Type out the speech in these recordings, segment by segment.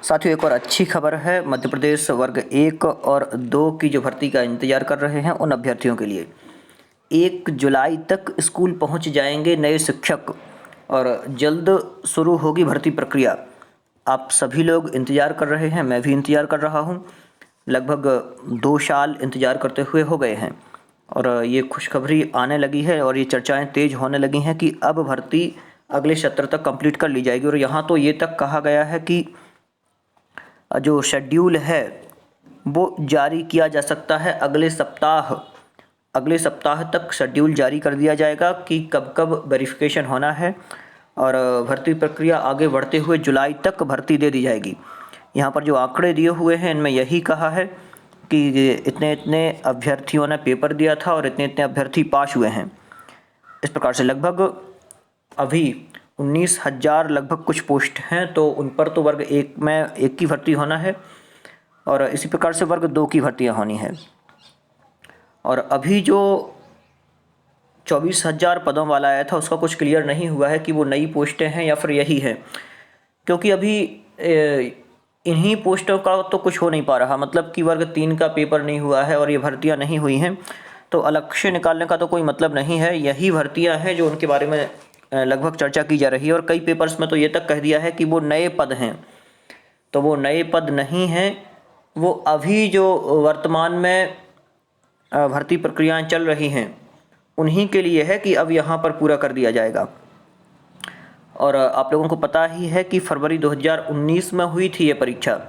साथियों, एक और अच्छी खबर है मध्य प्रदेश वर्ग 1 और 2 की जो भर्ती का इंतजार कर रहे हैं उन अभ्यर्थियों के लिए 1 जुलाई तक स्कूल पहुंच जाएंगे नए शिक्षक और जल्द शुरू होगी भर्ती प्रक्रिया। आप सभी लोग इंतजार कर रहे हैं, मैं भी इंतजार कर रहा हूं। लगभग 2 साल इंतजार करते हुए हो गए हैं और ये खुशखबरी आने लगी है और ये चर्चाएं तेज होने लगी हैं कि अब भर्ती अगले सत्र तक कंप्लीट कर ली जाएगी। और यहाँ तो ये तक कहा गया है कि जो शेड्यूल है वो जारी किया जा सकता है अगले सप्ताह तक शेड्यूल जारी कर दिया जाएगा कि कब कब वेरिफिकेशन होना है और भर्ती प्रक्रिया आगे बढ़ते हुए जुलाई तक भर्ती दे दी जाएगी। यहाँ पर जो आंकड़े दिए हुए हैं इनमें यही कहा है कि इतने इतने अभ्यर्थियों ने पेपर दिया था और इतने इतने अभ्यर्थी पास हुए हैं। इस प्रकार से लगभग अभी 19,000 लगभग कुछ पोस्ट हैं, तो उन पर तो वर्ग 1 में 1 की भर्ती होना है और इसी प्रकार से वर्ग 2 की भर्तियां होनी है। और अभी जो 24,000 पदों वाला आया था उसका कुछ क्लियर नहीं हुआ है कि वो नई पोस्टें हैं या फिर यही है, क्योंकि अभी इन्हीं पोस्टों का तो कुछ हो नहीं पा रहा। मतलब कि वर्ग 3 का पेपर नहीं हुआ है और ये भर्तियां नहीं हुई हैं, तो अलग से निकालने का तो कोई मतलब नहीं है। यही भर्तियां हैं जो उनके बारे में लगभग चर्चा की जा रही है और कई पेपर्स में तो ये तक कह दिया है कि वो नए पद हैं। तो वो नए पद नहीं हैं, वो अभी जो वर्तमान में भर्ती प्रक्रियाएं चल रही हैं उन्हीं के लिए है कि अब यहाँ पर पूरा कर दिया जाएगा। और आप लोगों को पता ही है कि फरवरी 2019 में हुई थी ये परीक्षा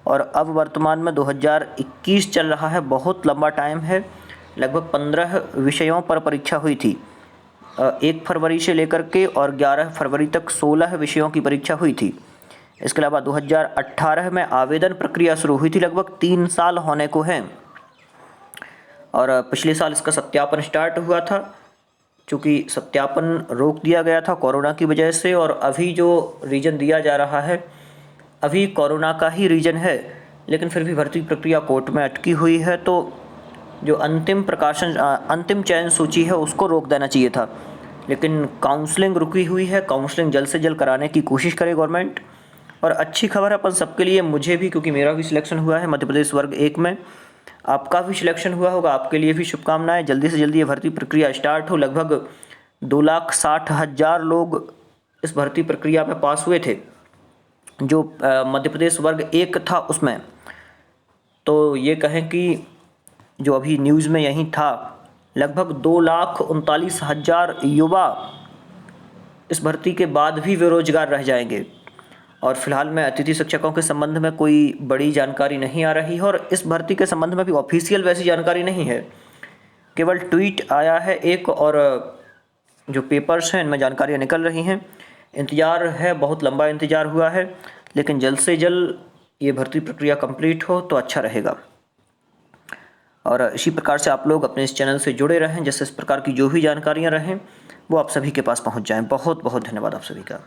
और अब वर्तमान में 2021 चल रहा है। बहुत लंबा टाइम है, लगभग 15 विषयों पर परीक्षा हुई थी 1 फरवरी से लेकर के और 11 फरवरी तक 16 विषयों की परीक्षा हुई थी। इसके अलावा 2018 में आवेदन प्रक्रिया शुरू हुई थी। लगभग 3 साल होने को हैं और पिछले साल इसका सत्यापन स्टार्ट हुआ था, चूँकि सत्यापन रोक दिया गया था कोरोना की वजह से। और अभी जो रीजन दिया जा रहा है अभी कोरोना का ही रीजन है, लेकिन फिर भी भर्ती प्रक्रिया कोर्ट में अटकी हुई है, तो जो अंतिम चयन सूची है उसको रोक देना चाहिए था। लेकिन काउंसलिंग रुकी हुई है, काउंसलिंग जल्द से जल्द कराने की कोशिश करे गवर्नमेंट। और अच्छी खबर है अपन सबके लिए, मुझे भी, क्योंकि मेरा भी सिलेक्शन हुआ है मध्य प्रदेश वर्ग 1 में। आपका भी सिलेक्शन हुआ होगा, आपके लिए भी शुभकामनाएं। जल्दी से जल्दी ये भर्ती प्रक्रिया स्टार्ट हो। लगभग 2,60,000 लोग इस भर्ती प्रक्रिया में पास हुए थे जो मध्य प्रदेश वर्ग 1 था उसमें। तो ये कहें कि जो अभी न्यूज़ में यही था, लगभग 2,39,000 युवा इस भर्ती के बाद भी बेरोजगार रह जाएंगे। और फिलहाल में अतिथि शिक्षकों के संबंध में कोई बड़ी जानकारी नहीं आ रही है और इस भर्ती के संबंध में भी ऑफिशियल वैसी जानकारी नहीं है, केवल ट्वीट आया है एक और जो पेपर्स हैं इनमें जानकारियाँ निकल रही हैं। इंतज़ार है, बहुत लंबा इंतज़ार हुआ है, लेकिन जल्द से जल्द ये भर्ती प्रक्रिया कंप्लीट हो तो अच्छा रहेगा। और इसी प्रकार से आप लोग अपने इस चैनल से जुड़े रहें, जिससे इस प्रकार की जो भी जानकारियाँ रहें वो आप सभी के पास पहुँच जाएँ। बहुत बहुत धन्यवाद आप सभी का।